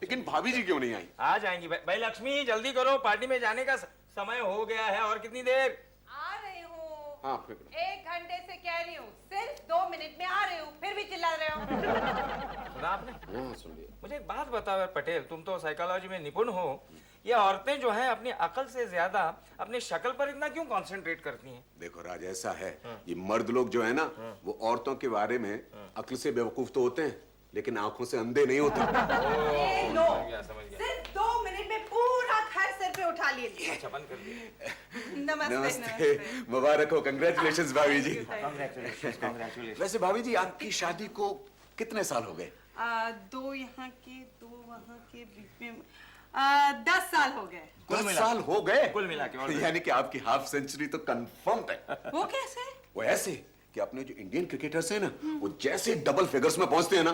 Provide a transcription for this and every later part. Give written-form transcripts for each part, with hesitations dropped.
लेकिन भाभी जी क्यों नहीं आई? आ जाएंगी भाई लक्ष्मी, जल्दी करो, पार्टी में जाने का समय हो गया है। और कितनी देर? आ रही हूँ। हाँ, 1 घंटे से कह रही हूँ, सिर्फ 2 मिनट में आ रही हूँ, फिर भी चिल्ला रहे हो। सुना आपने? हाँ, सुन लिया। मुझे एक बात बताओ यार पटेल, तुम तो साइकोलॉजी में निपुण हो, ये औरतें जो हैं अपनी अकल से ज्यादा अपनी शक्ल पर इतना क्यों कंसंट्रेट करती हैं? देखो राज, ऐसा है, ये मर्द लोग जो है ना, वो औरतों के बारे में अक्ल से बेवकूफ तो होते हैं, लेकिन आंखों से अंधे नहीं होते। ये लो, समझ गया। सिर्फ 2 मिनट में पूरा घर सर पे उठा लिए। अच्छा, बंद कर दिया। नमस्ते, नमस्ते, मुबारक हो, कंग्रेचुलेशंस भाभी जी। कांग्रेचुलेशन। वैसे भाभी जी, आपकी शादी को कितने साल हो गए? 2 यहाँ के 2 वहाँ के बीच में 10 साल हो गए। 10 साल हो गए कुल मिला के। यानी कि आपकी हाफ सेंचुरी तो कंफर्म है। वो कैसे? वो ऐसे कि अपने जो इंडियन क्रिकेटर्स हैं ना, वो जैसे डबल फिगर्स में पहुंचते हैं ना,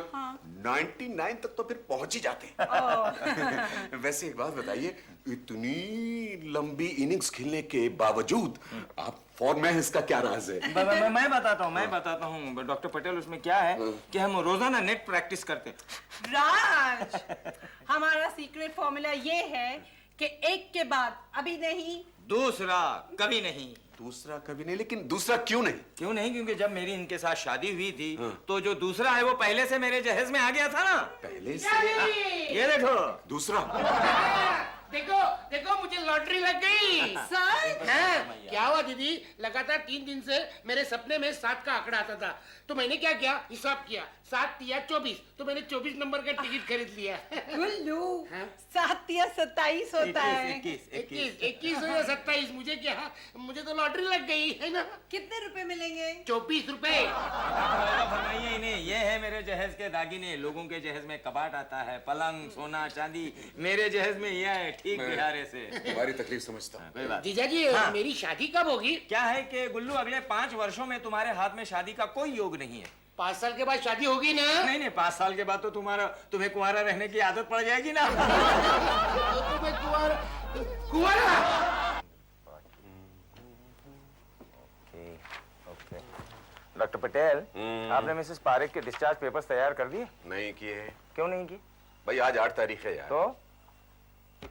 99 तक तो फिर पहुंच ही जाते हैं। वैसे एक बात बताइए, इतनी लंबी इनिंग्स खेलने के बावजूद आप फॉर्म में हैं, इसका क्या राज है? मैं बताता हूँ डॉक्टर पटेल, उसमें क्या है कि हम रोजाना नेट प्रैक्टिस करते हैं। राज, हमारा सीक्रेट फॉर्मूला ये है कि एक के बाद अभी नहीं, दूसरा कभी नहीं। दूसरा कभी नहीं? लेकिन दूसरा क्यों नहीं? क्यों नहीं? क्योंकि जब मेरी इनके साथ शादी हुई थी तो जो दूसरा है वो पहले से मेरे जहेज में आ गया था ना। पहले से? ये देखो दूसरा। देखो देखो, मुझे लॉटरी लग गई। सर हाँ, क्या हुआ दीदी? लगातार 3 दिन से मेरे सपने में 7 का आंकड़ा आता था, तो मैंने क्या किया, हिसाब किया, 7 या 24, तो मैंने 24 नंबर का टिकट खरीद लिया। गुल्लू, 7 या 27 होता है। 21 हो या 27, मुझे क्या, मुझे तो लॉटरी लग गई है ना। कितने रुपए मिलेंगे? 24 रुपए। फरमाइए इन्हें, ये है मेरे जहेज के दागिने। लोगों के जहेज में कबाट आता है, पलंग, सोना, चांदी, मेरे जहेज में यह है, ठीक बिहारे से। तुम्हारी तकलीफ समझता हूँ। कोई बात। जीजा जी, मेरी शादी कब होगी? क्या है कि गुल्लू, अगले 5 वर्षों में तुम्हारे हाथ में शादी का कोई योग नहीं है। 5 साल के बाद शादी होगी ना? नहीं, 5 साल के बाद तो तुम्हें कुंवारा रहने की आदत पड़ जाएगी ना। तो मैं कुंवारा। डॉक्टर पटेल, आपने मिसेस पारेख के डिस्चार्ज पेपर्स तैयार कर दिए? नहीं किए। क्यों नहीं की? भाई आज 8 तारीख है यार।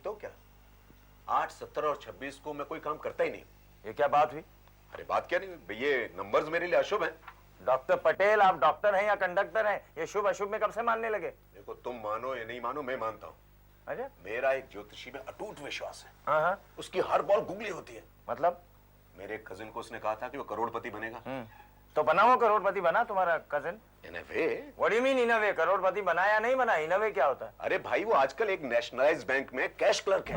तो क्या, 8, 17 और 26 को मैं कोई काम करता ही नहीं। ये क्या बात हुई? अरे बात क्या नहीं, ये नंबर्स मेरे लिए अशुभ हैं। डॉक्टर पटेल, आप डॉक्टर हैं या कंडक्टर हैं? ये शुभ अशुभ में कब से मानने लगे? देखो, तुम मानो या नहीं मानो, मैं मानता हूँ। अच्छा, मेरा एक ज्योतिषी में अटूट विश्वास है। हाँ, उसकी हर बॉल गुगली होती है। मतलब? मेरे कजिन को उसने कहा था कि वो करोड़पति बनेगा। तो बना, वो करोड़पति बना तुम्हारा cousin? In a way. What do you mean in a way? करोड़पति बना या नहीं बना? इन अ वे क्या होता है? अरे भाई, वो आजकल एक नेशनलाइज्ड बैंक में कैश क्लर्क है।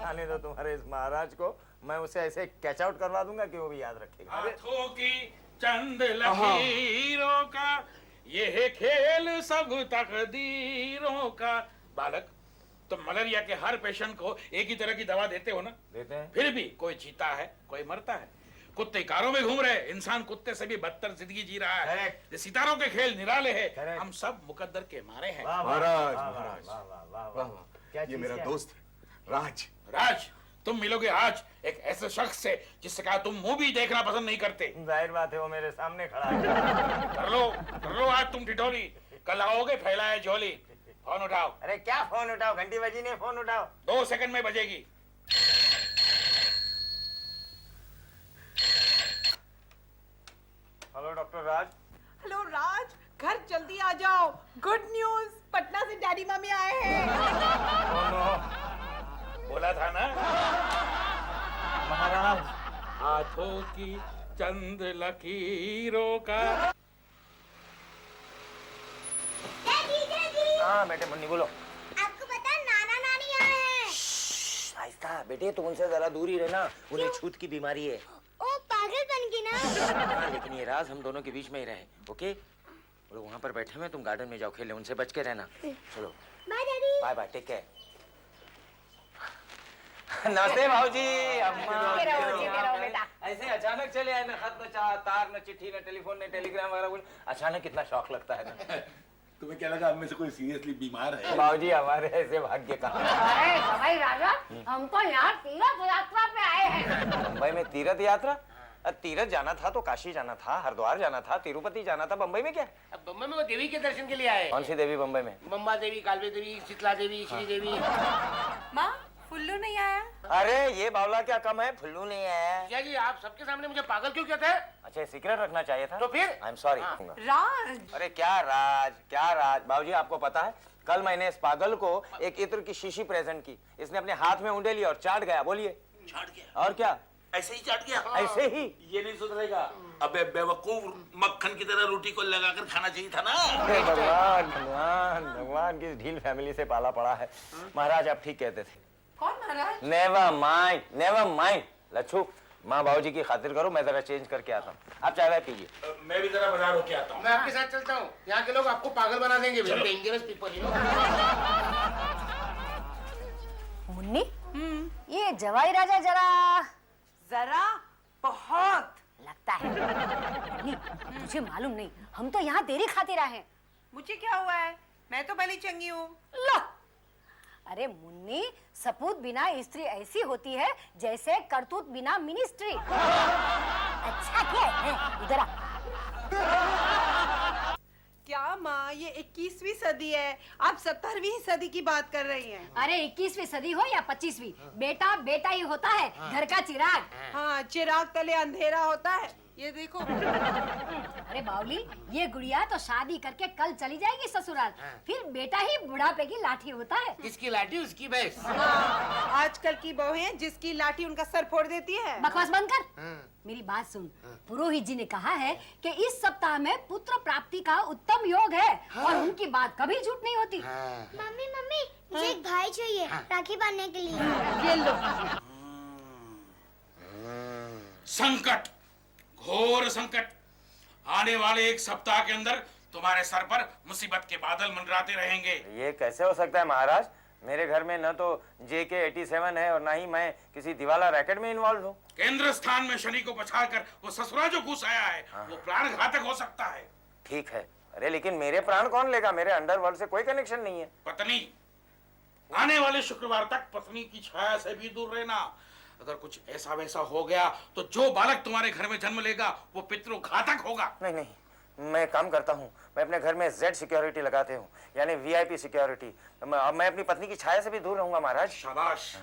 आने दो तुम्हारे इस महाराज को, मैं उसे ऐसे कैच आउट करवा दूंगा कि वो भी याद रखेगा। हाथों की चंद लकीरों का ये है खेल सब तकदीरों का। बालक, तुम मलेरिया के हर पेशेंट को एक ही तरह की दवा देते हो ना? देते हैं। फिर भी कोई जीता है, कोई मरता है। कुत्ते कारों में घूम रहे, इंसान कुत्ते से भी बदतर जिंदगी जी रहा है। Correct. ये सितारों के खेल निराले हैं। Correct. हम सब मुकद्दर के मारे हैं। महाराज, महाराज, ये मेरा दोस्त है राज। राज, तुम मिलोगे आज एक ऐसे शख्स से जिससे कहा तुम मूवी देखना पसंद नहीं करते। जाहिर बात है, वो मेरे सामने खड़ा है। कर लो आज तुम ठिठोली, कल आओगे फैलाए झोली। फोन उठाओ। अरे क्या फोन उठाओ? घंटी बजी नहीं, फोन उठाओ। 2 सेकंड में बजेगी। हेलो डॉक्टर राज। हेलो राज, घर जल्दी आ जाओ। गुड न्यूज, पटना से डैडी मम्मी आए हैं। बोला था ना महाराज। हाथों की चंद लकीरों का। हाँ बेटे, मुन्नी बोलो। आपको पता है नाना नानी आए हैं। आहिस्ता बेटे, तुम उनसे जरा दूर ही रहना, उन्हें छूत की बीमारी है। ओ पागल बन गई ना। हाँ, लेकिन ये राज हम दोनों के बीच में ही रहे, ओके? वो वहाँ पर बैठे हुए, तुम गार्डन में जाओ खेलने, उनसे बच के रहना। चलो bye daddy. Bye bye, take care. नमस्ते भाऊजी, अम्मा। रहो बेटा। ऐसे अचानक चले आए, न खत न तार न चिट्ठी न टेलीफोन न टेलीग्राम वगैरह कुछ। अचानक कितना शौक लगता है ना। तुम्हें क्या लगा, हम में से कोई सीरियसली बीमार है? भाऊजी, हमारे ऐसे भाग्य का। अरे सवाई राजा, हम तो यहाँ तीर्थ यात्रा पे आए हैं। मुंबई में तीर्थ यात्रा? तीरथ जाना था तो काशी जाना था, हरिद्वार जाना था, तिरुपति जाना था, बम्बई में क्या? अब बम्बई में वो देवी के दर्शन के लिए आए। कौन सी देवी बम्बई में? बम्बा देवी, कालवे देवी, शीतला देवी, श्री देवी। माँ फुल्लू नहीं आया? अरे ये बावला क्या कम है, फुल्लू नहीं है। भैया जी आप सबके सामने मुझे पागल क्यों कहते हैं? अच्छा सीक्रेट रखना चाहिए था। तो फिर? आई एम सॉरी। राज अरे क्या राज, क्या राज। बाबूजी आपको पता है कल मैंने इस पागल को एक इत्र की शीशी प्रेजेंट की, इसने अपने हाथ में ऊँडे लिया और चाट गया। बोलिए चाट गया? और क्या? ऐसे ही चाट गया? ऐसे ही। ये नहीं सुधरेगा। अबे बेवकूफ, मक्खन की तरह रोटी को लगाकर खाना चाहिए था ना। अरे भगवान भगवान भगवान किस ढील फैमिली से पाला पड़ा है। महाराज आप ठीक कहते थे। कौन महाराज? नेवर माइंड लच्छू, माँ बाबूजी की खातिर करो, मैं जरा चेंज करके आता हूँ, आप चाय वाय पीजिए। मैं भी जरा बाजार होके आता हूँ। मैं आपके साथ चलता हूँ, यहाँ के लोग आपको पागल बना देंगे। Dangerous people. मुन्नी, ये जवाई राजा जरा बहुत लगता है। मुन्नी, तुझे मालूम नहीं, हम तो यहाँ तेरी खातिर आए हैं। मुझे क्या हुआ है? मैं तो भली चंगी हूँ। लो, अरे मुन्नी, सपूत बिना स्त्री ऐसी होती है जैसे करतूत बिना मिनिस्ट्री। अच्छा क्या है? इधर आ। क्या माँ, ये 21वीं सदी है, आप 17वीं सदी की बात कर रही हैं। अरे 21वीं सदी हो या 25वीं, बेटा बेटा ही होता है, घर का चिराग। हाँ, चिराग तले अंधेरा होता है। ये देखो। अरे बावली, ये गुड़िया तो शादी करके कल चली जाएगी ससुराल, फिर बेटा ही बुढ़ापे की लाठी होता है। किसकी लाठी उसकी भैंस। हाँ, आजकल की बहुएं जिसकी लाठी उनका सर फोड़ देती है। बकवास बंद कर। मेरी बात सुन, पुरोहित जी ने कहा है कि इस सप्ताह में पुत्र प्राप्ति का उत्तम योग है और उनकी बात कभी झूठ नहीं होती। मम्मी मम्मी मुझे एक भाई चाहिए राखी बांधने के लिए। ये लो। संकट, घोर संकट। आने वाले एक सप्ताह के अंदर तुम्हारे सर पर मुसीबत के बादल मंडराते रहेंगे। ये कैसे हो सकता है महाराज? मेरे घर में न तो JK-87 है और ना ही मैं किसी दिवाला रैकेट में इन्वॉल्व हूँ। केंद्र स्थान में शनि को बचाकर वो ससुरा जो घुस आया है वो प्राण घातक हो सकता है। ठीक है, अरे लेकिन मेरे प्राण कौन लेगा? मेरे अंडरवर्ल्ड से कोई कनेक्शन नहीं है। पत्नी, आने वाले शुक्रवार तक पत्नी की छाया से भी दूर रहना। अगर कुछ ऐसा वैसा हो गया तो जो बालक तुम्हारे घर में जन्म लेगा वो पितृघातक होगा। नहीं नहीं, मैं काम करता हूँ, मैं अपने घर में Z सिक्योरिटी लगाते हूँ, यानी VIP सिक्योरिटी। मैं अपनी पत्नी की छाया से भी दूर रहूंगा महाराज। शाबाश।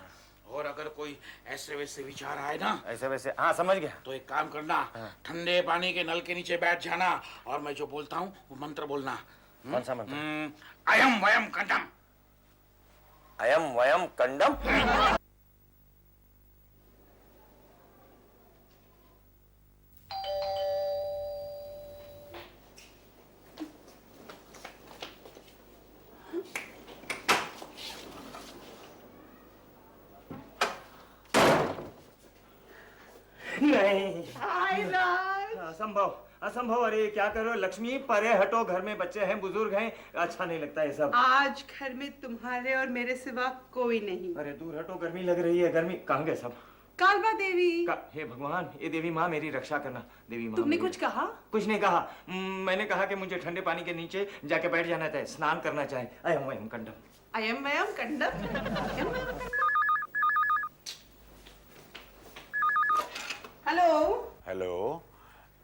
और अगर कोई ऐसे वैसे विचार आए ना, ऐसे वैसे, हाँ समझ गया। तो एक काम करना, ठंडे पानी के नल के नीचे बैठ जाना और मैं जो बोलता हूँ वो मंत्र बोलना। कौन सा मंत्र? अयम वयम कंडम। अयम वयम कंडम। नहीं, हाय राज। असंभव असंभव। अरे क्या करो लक्ष्मी, परे हटो, घर में बच्चे हैं, बुजुर्ग हैं, अच्छा नहीं लगता ये सब। आज घर में तुम्हारे और मेरे सिवा कोई नहीं। अरे दूर हटो, गर्मी लग रही है। गर्मी कहाँ गए सब? कालवा देवी। हे भगवान, ये देवी माँ मेरी रक्षा करना। देवी माँ तुमने मेरी- कुछ कहा? कुछ नहीं कहा। मैंने कहा कि मुझे ठंडे पानी के नीचे जाके बैठ जाना चाहिए, स्नान करना चाहिए। अयम वयम कंडम। अयम वयम कंडम। Hello. Hello,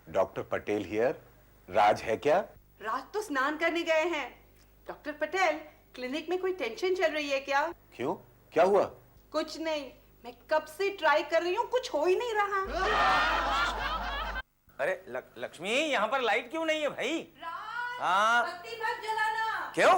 doctor Patel here. Raj है क्या? राज तो स्नान करने गए हैं। डॉक्टर पटेल, क्लिनिक में कोई टेंशन चल रही है क्या? क्यों, क्या हुआ? कुछ नहीं, मैं कब से ट्राई कर रही हूँ, कुछ हो ही नहीं रहा। अरे लक्ष्मी, यहाँ पर लाइट क्यों नहीं है भाई? राज, हाँ। बत्ती मत जलाना। क्यों?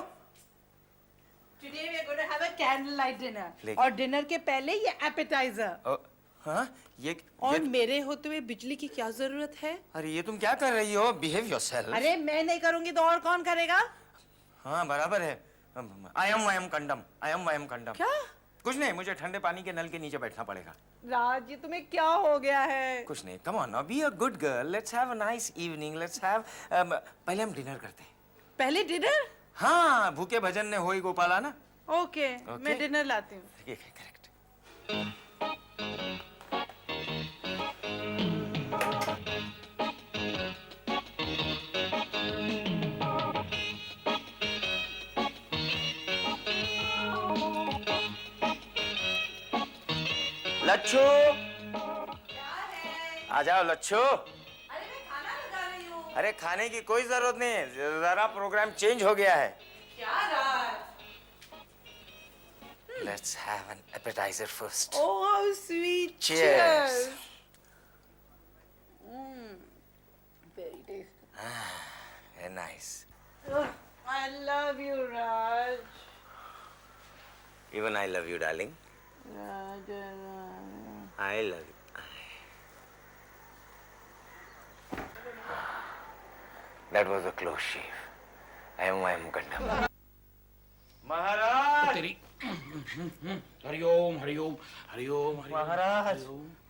Today we are going to have a candlelight dinner. लेकिन- और डिनर के पहले ये एपेटाइजर। हाँ ये और मेरे होते हुए बिजली की क्या जरूरत है? अरे ये तुम क्या कर रही हो? Behave yourself. अरे मैं नहीं करूंगी तो और कौन करेगा? हाँ बराबर है। अयम वयम कंडम, अयम वयम कंडम। क्या? कुछ नहीं, मुझे ठंडे पानी के नल के नीचे बैठना पड़ेगा। राज जी, तुम्हें क्या हो गया है? कुछ नहीं, come on, be a good girl, let's have a nice evening, let's have पहले हम डिनर करते हैं। पहले डिनर? हाँ, भूखे भजन ने होई गोपाला ना। ओके, मैं डिनर लाती हूँ। ठीक है, करेक्ट। लच्छू, आ जाओ लच्छू। अरे मैं खाना लगा रही हूँ। अरे खाने की कोई जरूरत नहीं है, जरा प्रोग्राम चेंज हो गया है। क्या राज? Let's have an appetizer first. Oh, how sweet. Cheers. Very tasty. Very nice. I love you, Raj. Even I love you, darling. Raj. I love you. That was a close shave. I am Gandham. महाराज तेरी हरिओम हरिओम हरिओम महाराज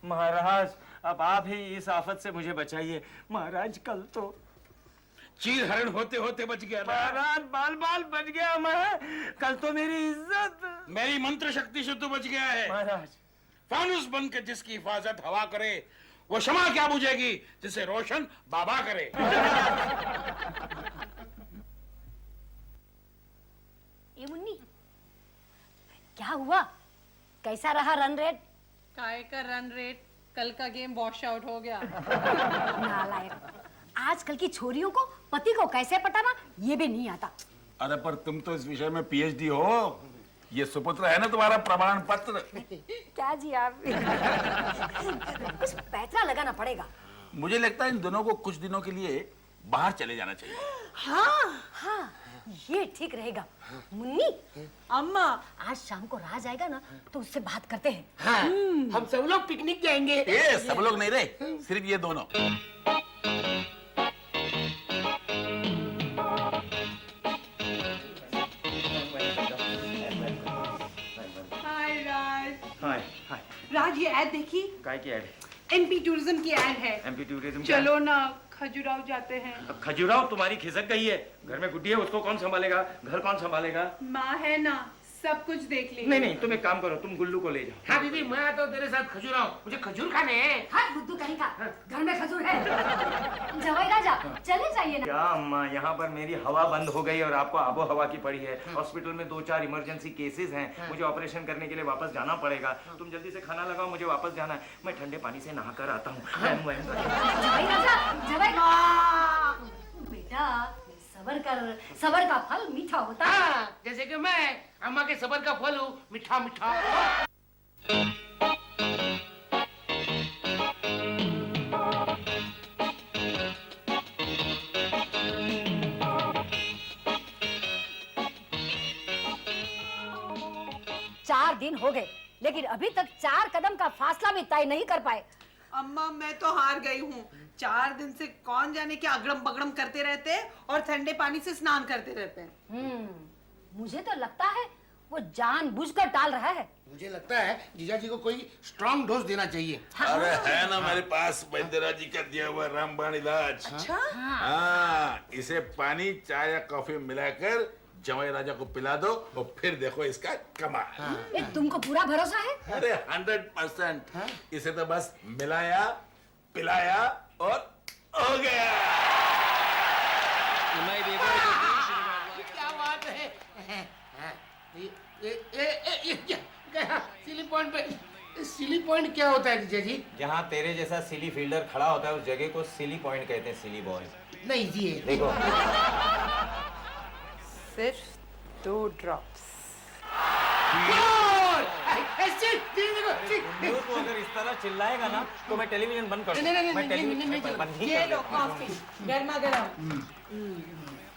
महाराज, अब आप ही इस आफत से मुझे बचाइए। महाराज कल तो चीर हरण होते होते बच गया ना। महाराज बाल बाल बच गया मैं, कल तो मेरी इज्जत। मेरी मंत्र शक्ति से तो बच गया है। महाराज फानुस बन के जिसकी हिफाजत हवा करे, वो शमा क्या बुझेगी जिसे रोशन बाबा करे। ये मुन्नी, क्या हुआ? कैसा रहा रन रेट? काय का रन रेट? कल का गेम वॉश आउट हो गया। नालायक, आजकल की छोरियों को पति को कैसे पटाना ये भी नहीं आता। अरे पर तुम तो इस विषय में पीएचडी हो। ये सुपुत्र है ना तुम्हारा प्रमाण पत्र। क्या जी आप? कुछ पैतरा लगाना पड़ेगा। मुझे लगता है इन दोनों को कुछ दिनों के लिए बाहर चले जाना चाहिए। हाँ, ये ठीक रहेगा। मुन्नी, अम्मा, आज शाम को राज आएगा ना, तो उससे बात करते हैं। हाँ, हम सब लोग पिकनिक जाएंगे। ये सब लोग नहीं रहे, सिर्फ ये दोनों। हाय राज। हाय हाय। राज, ये ऐड देखी? काय की ऐड? एमपी टूरिज्म की ऐड है। MP tourism. चलो ना, खजुराहो जाते हैं। खजुराहो तुम्हारी खिसक गई है, घर में गुड्डी है, उसको कौन संभालेगा? घर कौन संभालेगा? माँ है ना, सब कुछ देख लेंगे। नहीं नहीं, तुम एक काम करो, तुम गुल्लू को ले जाओ। हाँ दीदी, मैं आता हूँ तेरे साथ खजूराहो, मुझे खजूर खाने हैं। हाँ बुद्धू कहीं का, घर में खजूर है। जवाई राजा, चले जाइए ना। क्या अम्मा, यहाँ पर मेरी हवा बंद हो गई और आपको आबो हवा की पड़ी है। हॉस्पिटल में 2-4 इमरजेंसी केसेस हैं, मुझे ऑपरेशन करने के लिए वापस जाना पड़ेगा। तुम जल्दी से खाना लगाओ, मुझे वापस जाना है। मैं ठंडे पानी से नहा कर आता हूँ। जवाई राजा, जवाई बेटा, सबर कर, सबर का फल मीठा होता है। हाँ, जैसे कि मैं अम्मा के सबर का फल हूँ, मीठा मीठा। 4 दिन हो गए, लेकिन अभी तक 4 कदम का फासला भी तय नहीं कर पाए। अम्मा, मैं तो हार गई हूँ। 4 दिन से कौन जाने क्या अगड़म बगड़म करते रहते हैं और ठंडे पानी से स्नान करते रहते हैं। मुझे तो लगता है वो जानबूझकर टाल रहा है। मुझे लगता है जीजाजी को कोई स्ट्रॉन्ग डोज देना चाहिए। अरे है ना मेरे पास वैद्यराज जी का दिया हुआ रामबाण इलाज। अच्छा? हाँ, इसे पानी, चाय या कॉफी मिलाकर जवाई राजा को पिला दो और फिर देखो इसका कमाल। ये तुमको पूरा भरोसा है? अरे 100%। इसे तो बस मिलाया, पिलाया और हो गया। क्या बात है? सिली पॉइंट पे, सिली पॉइंट क्या होता है जीजाजी? जहाँ तेरे जैसा सिली फील्डर खड़ा होता है उस जगह को सिली पॉइंट कहते हैं, सिली बॉय। नहीं जी, देखो सिर्फ 2 ड्रॉप्स। तो अगर इस तरह चिल्लाएगा ना तो मैं टेलीविजन बंद कर दूंगा। नहीं, मैं नहीं, टेलीविजन नहीं, बंद नहीं ये कर लो दूंगा। कॉफी, गर्मा गर्म।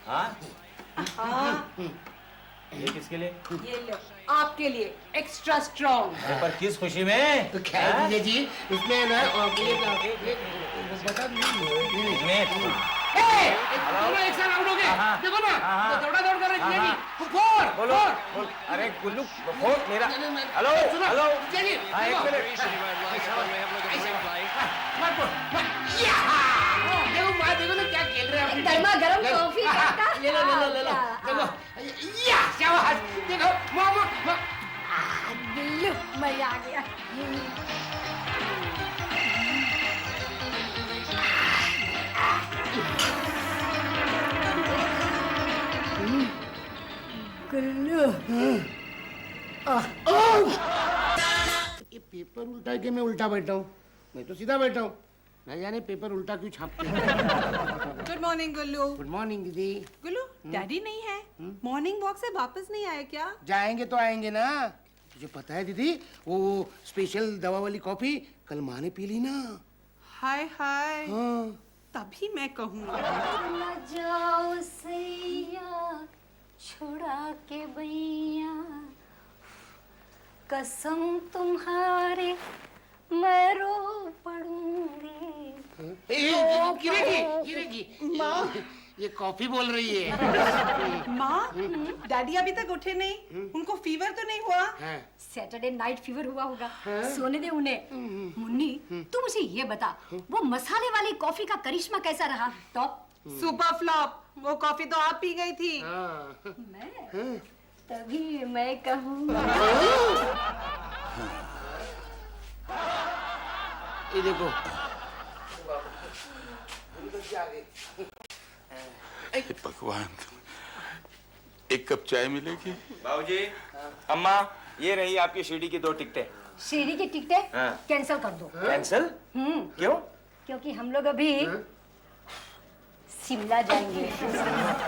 हाँ, हाँ, ये किसके लिए? ये लो आपके लिए, एक्स्ट्रा स्ट्रॉन्ग। पर किस खुशी में? तो क्या है जीजाजी, इसमें ना बता दोनों एक साथ आउट हो गए। देखो ना, तो दौड़ा दौड़ कर रही है। फोर, बोलो बोल। अरे गुल्लू, फोन मेरा। हेलो हेलो, जीजाजी, हाँ, एक देखो। मिनट। देखो माँ, देखो ना क्या खेल रहे हैं। गर्मा गर्म कॉफी काटा। ले लो ले लो ले लो। देखो, या शाबाश। देखो मामा, बिल्लू, मजा आ गया। गुल्लू, ये पेपर उल्टा है कि मैं उल्टा बैठा हूँ? मैं तो सीधा बैठा हूँ। न जाने पेपर उल्टा क्यों छापते हैं। गुड मॉर्निंग गुल्लू। गुड मॉर्निंग दीदी। गुल्लू डैडी नहीं है, मॉर्निंग वॉक से वापस नहीं आए क्या? जाएंगे तो आएंगे ना। तुझे पता है दीदी, वो स्पेशल दवा वाली कॉफी कल माँ ने पी ली ना। हाय हाय, हाँ। तभी मैं कहूँ न जाओ सैया छुड़ा के बैया, कसम तुम्हारे मैं रो पड़ूंगी। गिरेगी गिरेगी। माँ ये कॉफी बोल रही है। माँ, डैडी अभी तक उठे नहीं, उनको फीवर तो नहीं हुआ? हाँ। सैटरडे नाइट फीवर हुआ होगा, सोने दे उन्हें। मुन्नी तू मुझे ये बता, वो मसाले वाली कॉफी का करिश्मा कैसा रहा? टॉप? Super flop. वो कॉफी तो आप पी गई थी। मैं तभी मैं कहूँ। ये देखो। भगवान, एक कप चाय मिलेगी? बाबूजी, अम्मा, ये रही आपकी सीढ़ी की 2 टिकटें। सीढ़ी की टिकटें हाँ। कैंसिल कर दो। कैंसिल? क्यों? क्योंकि हम लोग अभी शिमला जाएंगे।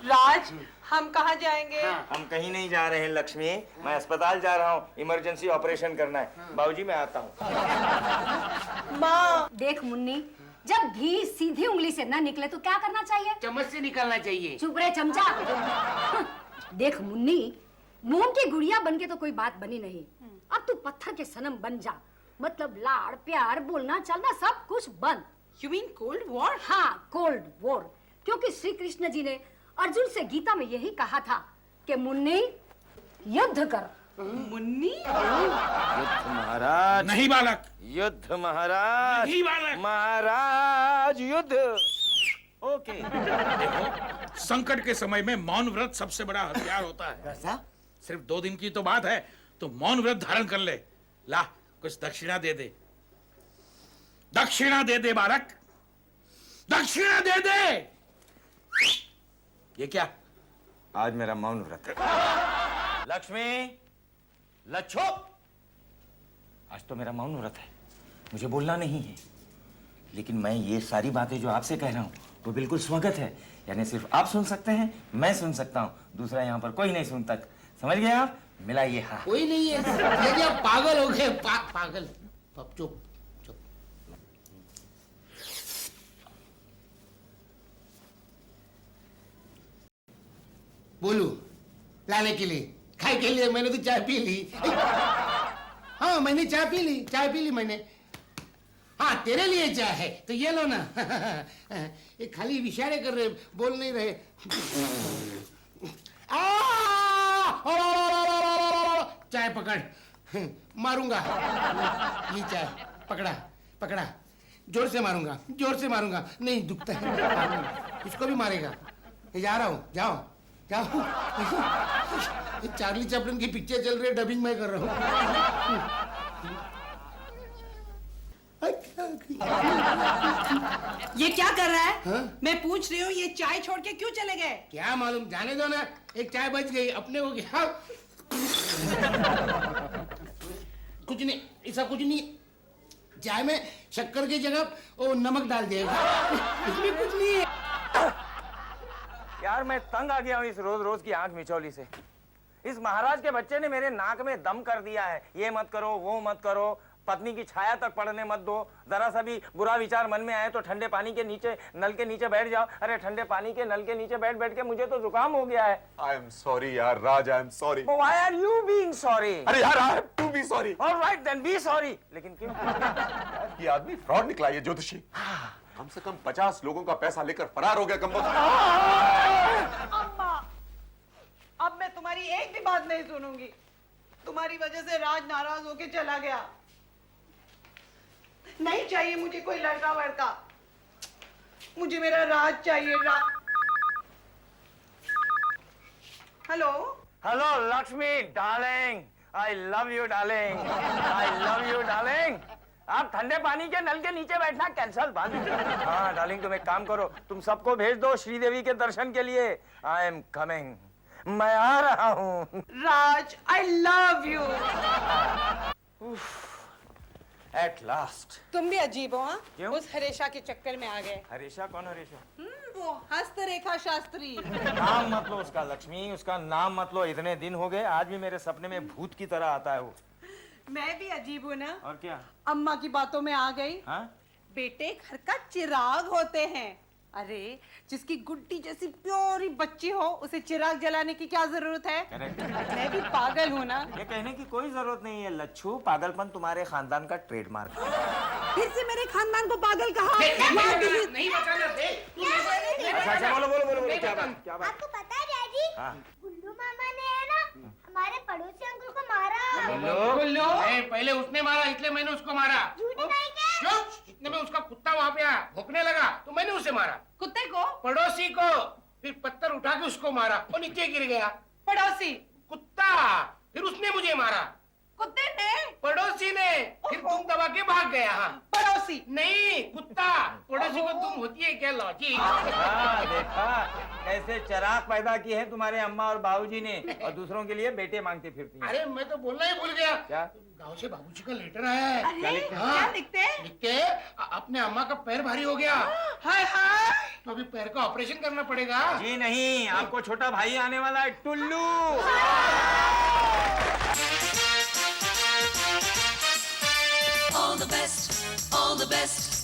राज, हम कहाँ जाएंगे? हम कहीं नहीं जा रहे हैं लक्ष्मी, मैं अस्पताल जा रहा हूँ, इमरजेंसी ऑपरेशन करना है। बाबूजी मैं आता हूँ। माँ, देख मुन्नी, जब घी सीधी उंगली से न निकले तो क्या करना चाहिए? चम्मच से निकालना चाहिए। चुप रहे चमचा। देख मुन्नी, मोम की गुड़िया बन के तो कोई बात बनी नहीं। अब तू पत्थर के सनम बन जा। मतलब लाड़ प्यार बोलना चलना सब कुछ बंद। You mean cold war? हाँ, कोल्ड वॉर। क्योंकि श्री कृष्ण जी ने अर्जुन से गीता में यही कहा था कि मुन्नी युद्ध कर। मुन्नी? युद्ध महाराज। नहीं बालक, युद्ध महाराज। नहीं बालक। महाराज युद्ध। ओके। देखो, संकट के समय में मौन व्रत सबसे बड़ा हथियार होता है। कैसा? सिर्फ 2 दिन की तो बात है, तो मौन व्रत धारण कर ले। ला, कुछ दक्षिणा दे दे। दक्षिणा दे दे बालक, दक्षिणा दे दे। ये क्या? आज मेरा मौन व्रत है। लक्ष्मी, लच्छो, आज तो मेरा मौन व्रत है, मुझे बोलना नहीं है। लेकिन मैं ये सारी बातें जो आपसे कह रहा हूँ वो बिल्कुल स्वागत है। यानी सिर्फ आप सुन सकते हैं, मैं सुन सकता हूँ, दूसरा यहाँ पर कोई नहीं सुनता। समझ गए आप? मिलाइए हाँ। कोई नहीं है। ये क्या पागल हो गए? पागल। चुप चुप। बोलू लाने के लिए, खाए के लिए। मैंने तो चाय पी ली। हाँ मैंने चाय पी ली, चाय पी ली मैंने। हाँ तेरे लिए चाय है तो ये लो ना। ये खाली इशारे कर रहे, बोल नहीं रहे। चाय पकड़, मारूंगा। ये चाय पकड़ा पकड़ा, जोर से मारूंगा, जोर से मारूंगा। नहीं दुखता है। इसको भी मारेगा। जा रहा हूँ, जाओ जाओ। चार्ली चैपलिन की पिक्चर चल रही है, डबिंग मैं कर रहा हूँ। ये क्या कर रहा है? हाँ? मैं पूछ रही हूँ, ये चाय छोड़ के क्यों चले गए? क्या मालूम, जाने दो ना। एक चाय बच गई, अपने को क्या। कुछ नहीं, ऐसा कुछ नहीं। चाय में शक्कर की जगह वो नमक डाल दिया। इसमें कुछ नहीं है। यार मैं तंग आ गया हूँ इस रोज रोज की आंख मिचौली से। इस महाराज के बच्चे ने मेरे नाक में दम कर दिया है। ये मत करो, वो मत करो, पत्नी की छाया तक पड़ने मत दो। जरा सा भी बुरा विचार मन में आए तो ठंडे पानी के नीचे, नल के नीचे बैठ जाओ। अरे ठंडे पानी के नल के नीचे बैठ बैठ के मुझे तो जुकाम हो गया है। आई एम सॉरी यार Raj, I am sorry. Why are you being sorry? अरे यार I have to be sorry. All right then be sorry। लेकिन क्यों? ये आदमी फ्रॉड निकला, ये ज्योतिषी। कम से कम 50 लोगों का पैसा लेकर फरार हो गया कम अम्मा, अब मैं तुम्हारी एक भी बात नहीं सुनूंगी। तुम्हारी वजह से राज नाराज होके चला गया। नहीं चाहिए मुझे कोई लड़का वड़का, मुझे मेरा राज चाहिए। Hello hello Lakshmi darling, I love you darling, I love you darling. आप ठंडे पानी के नल के नीचे बैठना कैंसल बंद। हाँ डार्लिंग तुम एक काम करो, तुम सबको भेज दो श्रीदेवी के दर्शन के लिए। आई एम कमिंग, मैं आ रहा हूँ। Raj, I love you. At last. तुम भी अजीब हो हाँ? क्यों? उस हरेशा के चक्कर में आ गए। हरेशा कौन हरेशा? वो हस्तरेखा शास्त्री। नाम मत लो उसका लक्ष्मी, उसका नाम मत लो। इतने दिन हो गए, आज भी मेरे सपने में भूत की तरह आता है वो। मैं भी अजीब हूँ ना? और क्या? अम्मा की बातों में आ गई। हाँ? बेटे घर का चिराग होते हैं। अरे जिसकी गुड्डी जैसी प्योरी बच्ची हो उसे चिराग जलाने की क्या जरूरत है? करेक्ट। मैं भी पागल हूँ ना? ये कहने की कोई जरूरत नहीं है लच्छू, पागलपन तुम्हारे खानदान का ट्रेडमार्क है। फिर से मेरे खानदान को पागल कहा। नहीं बचाना दे। अच्छा बोलो क्या बात? आपको पता है डैडी, हाँ। गुल्लू मामा ने है ना हमारे पड़ोसी अंकल को मारा। गुल्लू पहले उसने मारा इसलिए मैंने उसको मारा। झूठ नहीं क्या? इतने में उसका कुत्ता वहाँ पे आया, भौंकने लगा तो मैंने उसे मारा। कुत्ते को? पड़ोसी को। फिर पत्थर उठा के उसको मारा, वो नीचे गिर गया। पड़ोसी? कुत्ता। फिर उसने मुझे मारा। कुत्ते ने? पड़ोसी ने। फिर तुम दबा के भाग गया। हाँ पड़ोसी नहीं, कुत्ता। पड़ोसी को तुम होती है क्या लॉजिक? देखा कैसे चराग पैदा किए हैं तुम्हारे अम्मा और बाबूजी ने, और दूसरों के लिए बेटे मांगती फिरती हैं। अरे मैं तो बोलना ही भूल गया। क्या? गाँव से बाबूजी का लेटर आया है। अरे क्या लिखते हैं? लिखते अपने अम्मा का पैर भारी हो गया, हाय हाय। तो अभी पैर का ऑपरेशन करना पड़ेगा। जी नहीं, आपको छोटा भाई आने वाला है, Tullu. All the best, all the best.